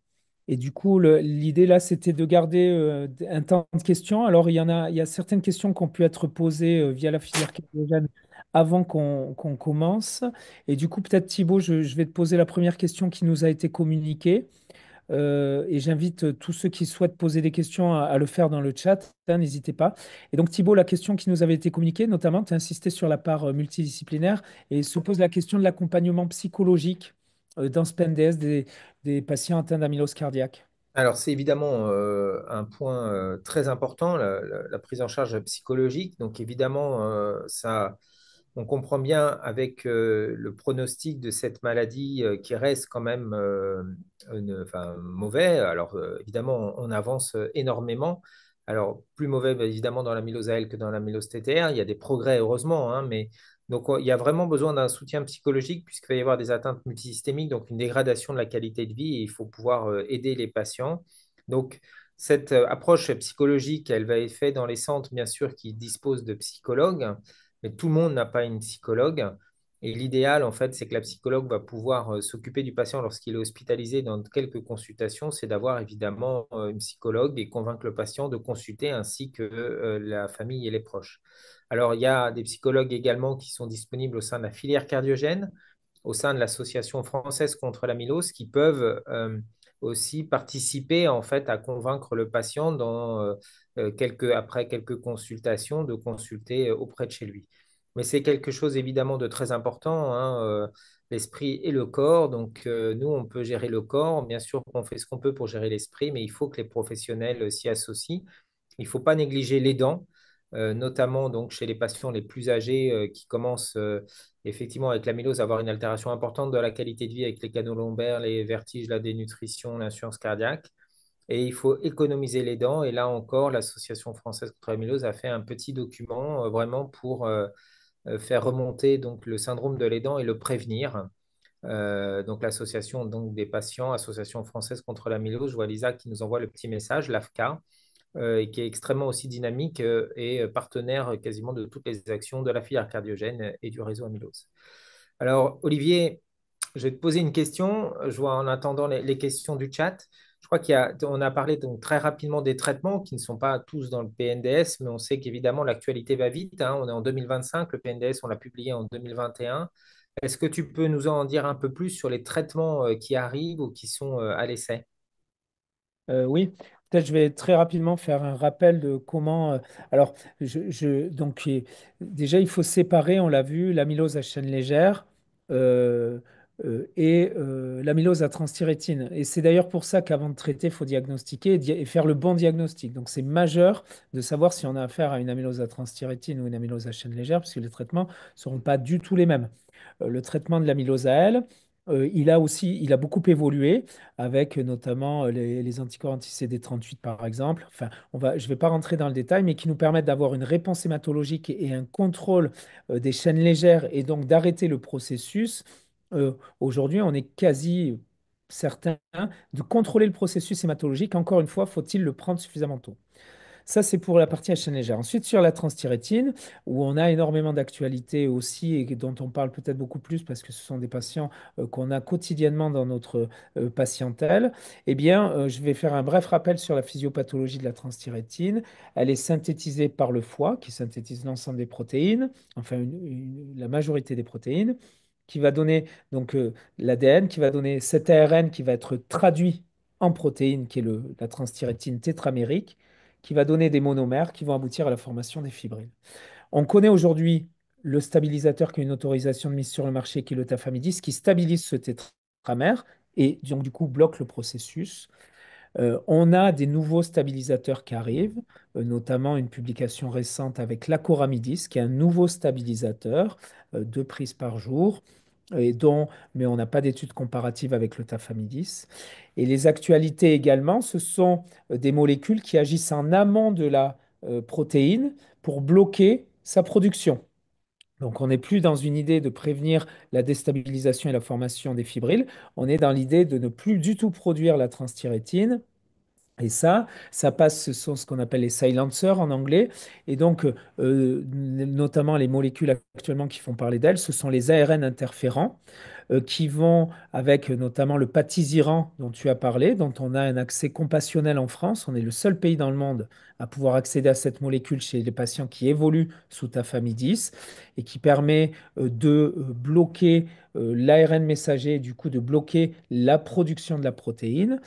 Et du coup, l'idée là, c'était de garder un temps de questions. Alors, il y a certaines questions qui ont pu être posées via la filière cardiogène avant qu'on commence. Et du coup, peut-être Thibaut, je vais te poser la première question qui nous a été communiquée. Et j'invite tous ceux qui souhaitent poser des questions à le faire dans le chat, hein, n'hésitez pas. Et donc Thibault, la question qui nous avait été communiquée, notamment, tu as insisté sur la part multidisciplinaire et se pose la question de l'accompagnement psychologique dans ce PNDS des patients atteints d'amylose cardiaque.
Alors, c'est évidemment un point très important, la prise en charge psychologique. Donc, évidemment, ça, on comprend bien avec le pronostic de cette maladie qui reste quand même enfin, mauvais. Alors, évidemment, on avance énormément. Alors, plus mauvais, bah, évidemment, dans l'amylose AL que dans l'amylose TTR. Il y a des progrès, heureusement, hein, mais donc, il y a vraiment besoin d'un soutien psychologique puisqu'il va y avoir des atteintes multisystémiques, donc une dégradation de la qualité de vie et il faut pouvoir aider les patients. Donc, cette approche psychologique, elle va être faite dans les centres, bien sûr, qui disposent de psychologues, mais tout le monde n'a pas une psychologue. Et l'idéal, en fait, c'est que la psychologue va pouvoir s'occuper du patient lorsqu'il est hospitalisé dans quelques consultations, c'est d'avoir évidemment une psychologue et convaincre le patient de consulter ainsi que la famille et les proches. Alors, il y a des psychologues également qui sont disponibles au sein de la filière cardiogène, au sein de l'Association française contre l'amylose, qui peuvent aussi participer en fait à convaincre le patient après quelques consultations de consulter auprès de chez lui. Mais c'est quelque chose évidemment de très important, hein, l'esprit et le corps. Donc nous, on peut gérer le corps. Bien sûr qu'on fait ce qu'on peut pour gérer l'esprit, mais il faut que les professionnels s'y associent. Il ne faut pas négliger les dents, notamment donc chez les patients les plus âgés qui commencent effectivement avec l'amylose à avoir une altération importante de la qualité de vie avec les canaux lombaires, les vertiges, la dénutrition, l'insuffisance cardiaque. Et il faut économiser les dents. Et là encore, l'Association française contre l'amylose a fait un petit document vraiment pour faire remonter donc, le syndrome de les dents et le prévenir. Donc l'association donc, des patients, Association française contre l'amylose, je vois Lisa qui nous envoie le petit message, l'AFCA et qui est extrêmement aussi dynamique et partenaire quasiment de toutes les actions de la filière cardiogène et du réseau amylose. Alors, Olivier, je vais te poser une question. Je vois en attendant les questions du chat. Je crois on a parlé donc très rapidement des traitements qui ne sont pas tous dans le PNDS, mais on sait qu'évidemment l'actualité va vite, hein. On est en 2025, le PNDS, on l'a publié en 2021. Est-ce que tu peux nous en dire un peu plus sur les traitements qui arrivent ou qui sont à l'essai?
Oui, peut-être je vais très rapidement faire un rappel de comment. Alors, donc, déjà, il faut séparer, on l'a vu, l'amylose à chaîne légère et l'amylose à transthyrétine. Et c'est d'ailleurs pour ça qu'avant de traiter, il faut diagnostiquer et faire le bon diagnostic. Donc, c'est majeur de savoir si on a affaire à une amylose à transthyrétine ou une amylose à chaîne légère, parce que les traitements ne seront pas du tout les mêmes. Le traitement de l'amylose à elle, il a beaucoup évolué avec notamment les anticorps anti-CD38 par exemple. Enfin, je ne vais pas rentrer dans le détail, mais qui nous permettent d'avoir une réponse hématologique et un contrôle des chaînes légères et donc d'arrêter le processus. Aujourd'hui, on est quasi certain de contrôler le processus hématologique. Encore une fois, faut-il le prendre suffisamment tôt? Ça, c'est pour la partie à chaîne légère. Ensuite, sur la transthyrétine, où on a énormément d'actualités aussi et dont on parle peut-être beaucoup plus parce que ce sont des patients qu'on a quotidiennement dans notre patientèle, eh bien, je vais faire un bref rappel sur la physiopathologie de la transthyrétine. Elle est synthétisée par le foie, qui synthétise l'ensemble des protéines, enfin la majorité des protéines, qui va donner donc l'ADN, qui va donner cet ARN qui va être traduit en protéines, qui est la transthyrétine tétramérique, qui va donner des monomères qui vont aboutir à la formation des fibrilles. On connaît aujourd'hui le stabilisateur qui a une autorisation de mise sur le marché, qui est le tafamidis, qui stabilise ce tétramère et donc du coup bloque le processus. On a des nouveaux stabilisateurs qui arrivent, notamment une publication récente avec l'acoramidis, qui est un nouveau stabilisateur, 2 prises par jour, mais on n'a pas d'études comparatives avec le tafamidis. Et les actualités également, ce sont des molécules qui agissent en amont de la protéine pour bloquer sa production. Donc on n'est plus dans une idée de prévenir la déstabilisation et la formation des fibrilles, on est dans l'idée de ne plus du tout produire la transthyrétine et ça passe, ce sont ce qu'on appelle les silencers en anglais. Et donc, notamment les molécules actuellement qui font parler d'elles, ce sont les ARN interférents qui vont avec notamment le patisiran dont tu as parlé, dont on a un accès compassionnel en France. On est le seul pays dans le monde à pouvoir accéder à cette molécule chez les patients qui évoluent sous tafamidis et qui permet de bloquer l'ARN messager et du coup de bloquer la production de la protéine.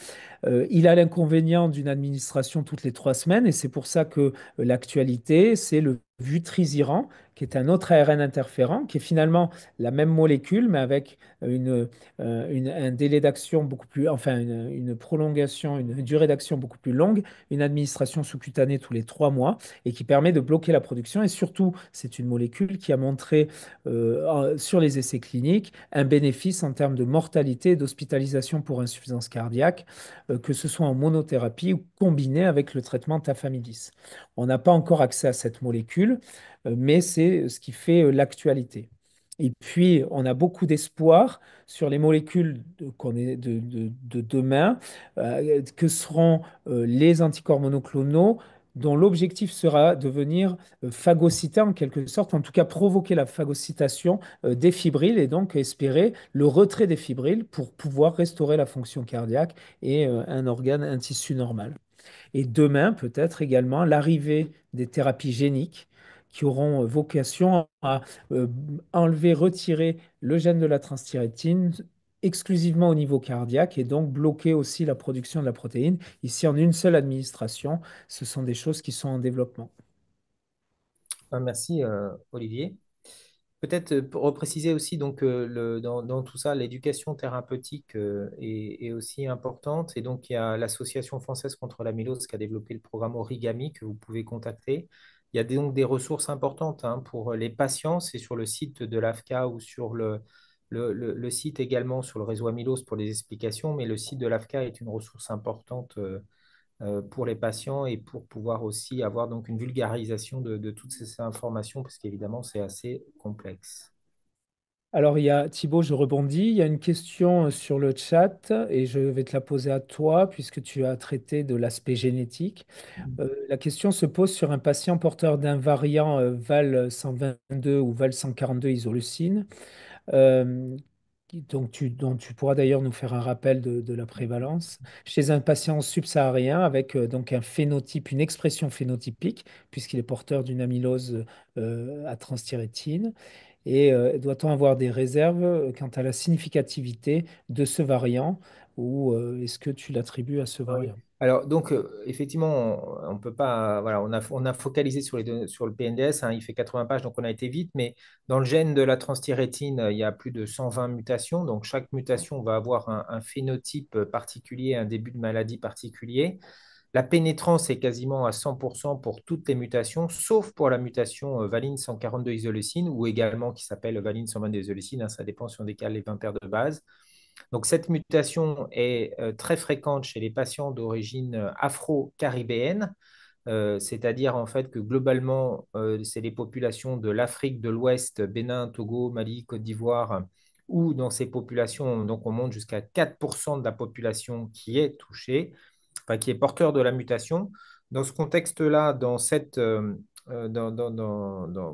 Il a l'inconvénient d'une administration toutes les 3 semaines et c'est pour ça que l'actualité, c'est le vutrisiran, qui est un autre ARN interférent, qui est finalement la même molécule, mais avec un délai d'action beaucoup plus, enfin une prolongation, une durée d'action beaucoup plus longue, une administration sous-cutanée tous les 3 mois et qui permet de bloquer la production. Et surtout, c'est une molécule qui a montré sur les essais cliniques un bénéfice en termes de mortalité et d'hospitalisation pour insuffisance cardiaque que ce soit en monothérapie ou combiné avec le traitement tafamidis. On n'a pas encore accès à cette molécule, mais c'est ce qui fait l'actualité. Et puis, on a beaucoup d'espoir sur les molécules de demain, que seront les anticorps monoclonaux, dont l'objectif sera de venir phagocyter en quelque sorte, en tout cas provoquer la phagocytation des fibrilles et donc espérer le retrait des fibrilles pour pouvoir restaurer la fonction cardiaque et un organe, un tissu normal. Et demain, peut-être également l'arrivée des thérapies géniques qui auront vocation à euh, enlever, retirer le gène de la transthyrétine exclusivement au niveau cardiaque et donc bloquer aussi la production de la protéine. Ici, en une seule administration, ce sont des choses qui sont en développement.
Merci, Olivier. Peut-être pour repréciser aussi, donc, dans tout ça, l'éducation thérapeutique est aussi importante. Et donc, il y a l'Association française contre l'amylose qui a développé le programme Origami que vous pouvez contacter. Il y a donc des ressources importantes hein, pour les patients. C'est sur le site de l'AFCA ou sur le site également sur le réseau amylose pour les explications. Mais le site de l'AFCA est une ressource importante pour les patients et pour pouvoir aussi avoir donc une vulgarisation de toutes ces informations, parce qu'évidemment, c'est assez complexe.
Alors, il y a Thibaut, je rebondis. Il y a une question sur le chat et je vais te la poser à toi puisque tu as traité de l'aspect génétique. La question se pose sur un patient porteur d'un variant VAL 122 ou VAL 142 isoleucine, euh, dont tu pourras d'ailleurs nous faire un rappel de la prévalence, chez un patient subsaharien avec donc un phénotype, une expression phénotypique, puisqu'il est porteur d'une amylose à transthyrétine. Et doit-on avoir des réserves quant à la significativité de ce variant ou est-ce que tu l'attribues à ce
Oui.
variant?
Alors, donc, effectivement, on peut pas. Voilà, on a focalisé sur sur le PNDS, hein, il fait 80 pages, donc on a été vite, mais dans le gène de la transthyrétine, il y a plus de 120 mutations. Donc, chaque mutation va avoir un phénotype particulier, un début de maladie particulier. La pénétrance est quasiment à 100% pour toutes les mutations, sauf pour la mutation valine 142 isoleucine, ou également qui s'appelle valine 122 isoleucine, hein, ça dépend si on décale les 20 paires de base. Donc, cette mutation est très fréquente chez les patients d'origine afro-caribéenne, c'est-à-dire en fait que globalement, c'est les populations de l'Afrique de l'Ouest, Bénin, Togo, Mali, Côte d'Ivoire, où dans ces populations, donc on monte jusqu'à 4% de la population qui est touchée, enfin, qui est porteur de la mutation. Dans ce contexte-là,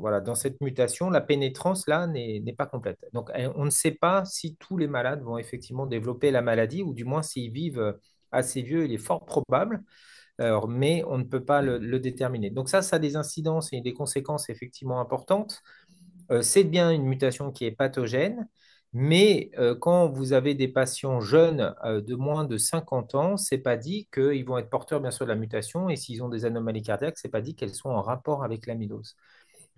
voilà, dans cette mutation, la pénétrance, là, n'est pas complète. Donc, on ne sait pas si tous les malades vont effectivement développer la maladie, ou du moins s'ils vivent assez vieux, il est fort probable. Alors, mais on ne peut pas le déterminer. Donc ça a des incidences et des conséquences effectivement importantes. C'est bien une mutation qui est pathogène, mais quand vous avez des patients jeunes de moins de 50 ans, c'est pas dit qu'ils vont être porteurs bien sûr de la mutation, et s'ils ont des anomalies cardiaques, c'est pas dit qu'elles sont en rapport avec l'amylose.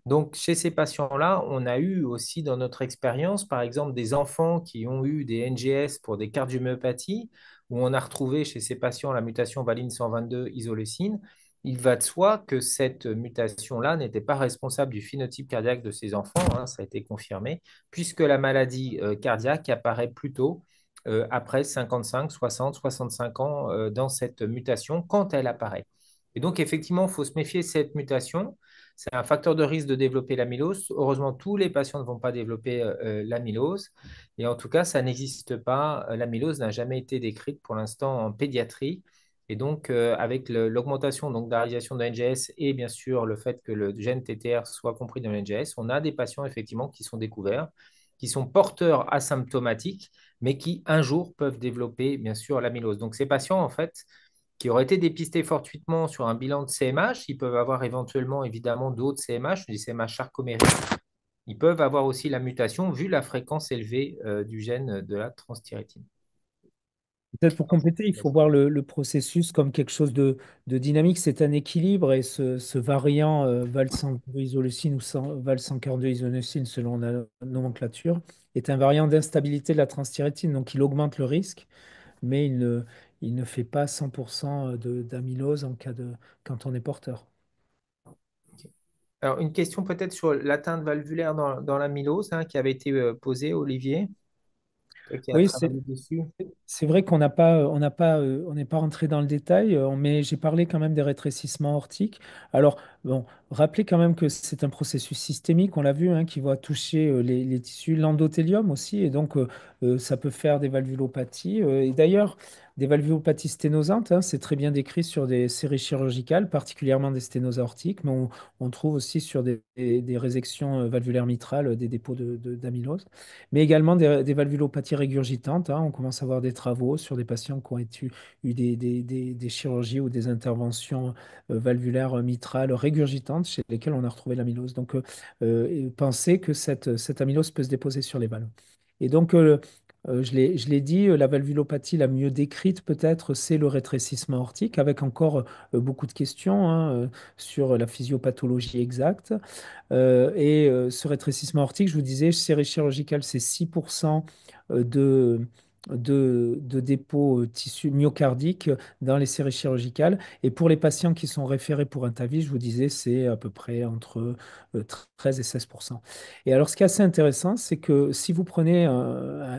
Donc, chez ces patients-là, on a eu aussi dans notre expérience, par exemple, des enfants qui ont eu des NGS pour des cardiomyopathies, où on a retrouvé chez ces patients la mutation valine 122 isoleucine. Il va de soi que cette mutation-là n'était pas responsable du phénotype cardiaque de ces enfants, hein, ça a été confirmé, puisque la maladie cardiaque apparaît plutôt après 55, 60, 65 ans dans cette mutation quand elle apparaît. Et donc, effectivement, il faut se méfier de cette mutation. C'est un facteur de risque de développer l'amylose. Heureusement, tous les patients ne vont pas développer l'amylose. Et en tout cas, ça n'existe pas. L'amylose n'a jamais été décrite pour l'instant en pédiatrie. Et donc, avec l'augmentation donc, de la réalisation de l'NGS et bien sûr le fait que le gène TTR soit compris dans l'NGS, on a des patients effectivement qui sont découverts, qui sont porteurs asymptomatiques, mais qui un jour peuvent développer bien sûr l'amylose. Donc, ces patients, en fait, qui auraient été dépistés fortuitement sur un bilan de CMH. Ils peuvent avoir éventuellement, évidemment, d'autres CMH, des CMH sarcomériques. Ils peuvent avoir aussi la mutation vu la fréquence élevée du gène de la transthyrétine.
Peut-être pour compléter, il faut voir le processus comme quelque chose de dynamique. C'est un équilibre et ce variant Val102-isoleucine ou Val142-isoleucine, selon la nomenclature, est un variant d'instabilité de la transthyrétine. Donc, il augmente le risque, mais il ne fait pas 100% d'amylose quand on est porteur.
Alors, une question peut-être sur l'atteinte valvulaire dans l'amylose hein, qui avait été posée, Olivier, toi qui as
Oui,
travaillé dessus.
c'est vrai on n'est pas rentré dans le détail, mais j'ai parlé quand même des rétrécissements aortiques. Alors, bon, rappelez quand même que c'est un processus systémique, on l'a vu, hein, qui va toucher les tissus, l'endothélium aussi, et donc ça peut faire des valvulopathies. Et d'ailleurs, des valvulopathies sténosantes, hein, c'est très bien décrit sur des séries chirurgicales, particulièrement des sténoses aortiques, mais on trouve aussi sur des résections valvulaires mitrales des dépôts d'amylose, mais également des valvulopathies régurgitantes, hein. On commence à avoir des travaux sur des patients qui ont eu des chirurgies ou des interventions valvulaires mitrales régurgitantes chez lesquelles on a retrouvé l'amylose. Donc, et pensez que cette amylose peut se déposer sur les valves. Et donc, je l'ai dit, la valvulopathie la mieux décrite peut-être, c'est le rétrécissement aortique, avec encore beaucoup de questions hein, sur la physiopathologie exacte. Ce rétrécissement aortique, je vous disais, série chirurgicale, c'est 6% de, de dépôt tissu myocardique dans les séries chirurgicales. Et pour les patients qui sont référés pour un TAVI, je vous disais, c'est à peu près entre 13 et 16%. Et alors, ce qui est assez intéressant, c'est que si vous prenez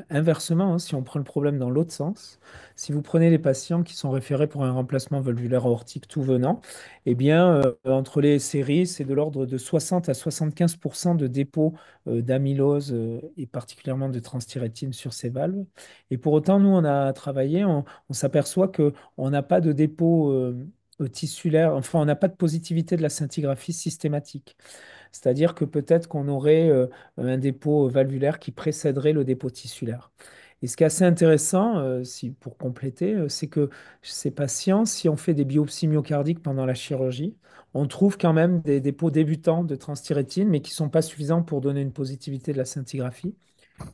inversement, hein, si on prend le problème dans l'autre sens, si vous prenez les patients qui sont référés pour un remplacement valvulaire aortique tout venant, eh bien, entre les séries, c'est de l'ordre de 60 à 75% de dépôt d'amylose et particulièrement de transthyrétine sur ces valves. Et pour autant, nous, on a travaillé, on s'aperçoit qu'on n'a pas de dépôt tissulaire, enfin, on n'a pas de positivité de la scintigraphie systématique. C'est-à-dire que peut-être qu'on aurait un dépôt valvulaire qui précéderait le dépôt tissulaire. Et ce qui est assez intéressant, pour compléter, c'est que ces patients, si on fait des biopsies myocardiques pendant la chirurgie, on trouve quand même des dépôts débutants de transthyrétine, mais qui ne sont pas suffisants pour donner une positivité de la scintigraphie.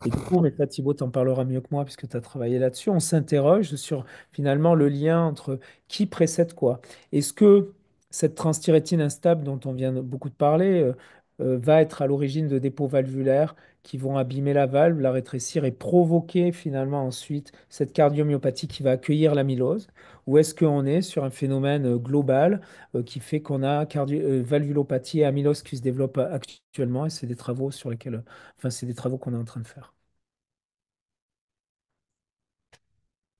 Et du coup, mais ça, Thibaut t'en parlera mieux que moi puisque tu as travaillé là-dessus. On s'interroge sur finalement le lien entre qui précède quoi. Est-ce que cette transthyrétine instable dont on vient beaucoup de parler va être à l'origine de dépôts valvulaires qui vont abîmer la valve, la rétrécir et provoquer finalement ensuite cette cardiomyopathie qui va accueillir l'amylose? Ou est-ce qu'on est sur un phénomène global qui fait qu'on a valvulopathie et amylose qui se développent actuellement? Et c'est des travaux sur lesquels, enfin, c'est des travaux qu'on est en train de faire.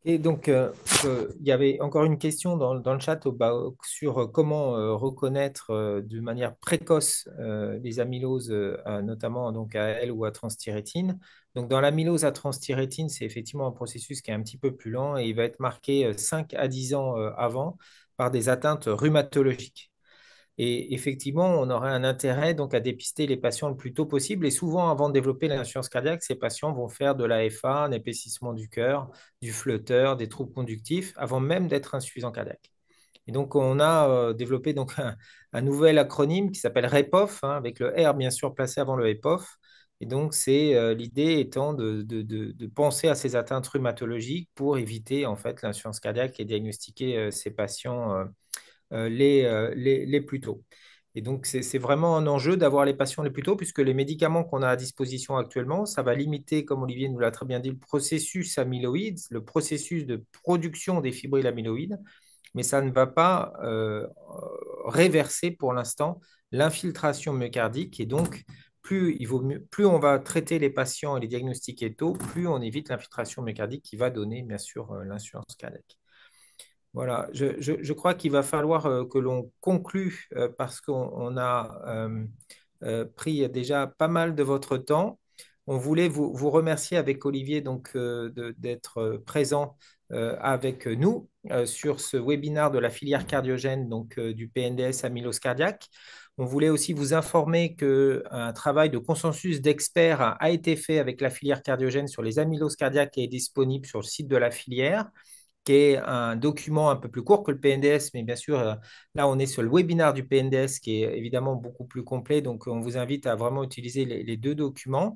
Et donc, il y avait encore une question dans le chat sur comment reconnaître de manière précoce les amyloses, notamment donc à L ou à transthyrétine. Donc, dans l'amylose à transthyrétine, c'est effectivement un processus qui est un petit peu plus lent et il va être marqué 5 à 10 ans avant. par des atteintes rhumatologiques. Et effectivement, on aurait un intérêt donc à dépister les patients le plus tôt possible. Et souvent, avant de développer l'insuffisance cardiaque, ces patients vont faire de l'AFA, un épaississement du cœur, du flotteur, des troubles conductifs, avant même d'être insuffisant cardiaque. Et donc, on a développé donc un nouvel acronyme qui s'appelle REPOF, hein, avec le R bien sûr placé avant le EPOF. Et donc, c'est l'idée étant de penser à ces atteintes rhumatologiques pour éviter en fait l'insuffisance cardiaque et diagnostiquer ces patients les plus tôt. Et donc, c'est vraiment un enjeu d'avoir les patients les plus tôt, puisque les médicaments qu'on a à disposition actuellement, ça va limiter, comme Olivier nous l'a très bien dit, le processus amyloïde, le processus de production des fibrilles amyloïdes, mais ça ne va pas réverser pour l'instant l'infiltration myocardique. Et donc, plus on va traiter les patients et les diagnostiquer tôt, plus on évite l'infiltration myocardique qui va donner, bien sûr, l'insuffisance cardiaque. Voilà, je crois qu'il va falloir que l'on conclue parce qu'on a pris déjà pas mal de votre temps. On voulait vous remercier avec Olivier donc d'être présent avec nous sur ce webinaire de la filière cardiogène donc du PNDS amylose cardiaque. On voulait aussi vous informer qu'un travail de consensus d'experts a été fait avec la filière cardiogène sur les amyloses cardiaques et est disponible sur le site de la filière qui est un document un peu plus court que le PNDS, mais bien sûr, là, on est sur le webinaire du PNDS qui est évidemment beaucoup plus complet. Donc, on vous invite à vraiment utiliser les deux documents.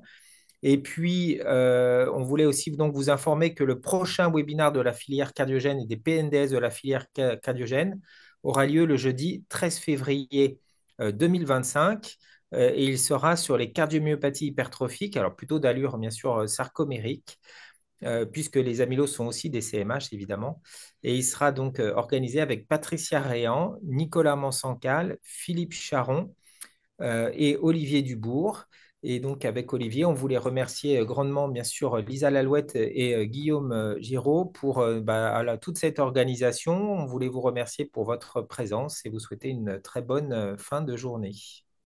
Et puis, on voulait aussi donc vous informer que le prochain webinaire de la filière cardiogène et des PNDS de la filière cardiogène aura lieu le jeudi 13 février 2025 et il sera sur les cardiomyopathies hypertrophiques, alors plutôt d'allure bien sûr sarcomérique puisque les amyloses sont aussi des CMH, évidemment. Et il sera donc organisé avec Patricia Réan, Nicolas Mansancal, Philippe Charon et Olivier Dubourg. Et donc, avec Olivier, on voulait remercier grandement, bien sûr, Lisa Lalouette et Guillaume Giraud pour toute cette organisation. On voulait vous remercier pour votre présence et vous souhaiter une très bonne fin de journée.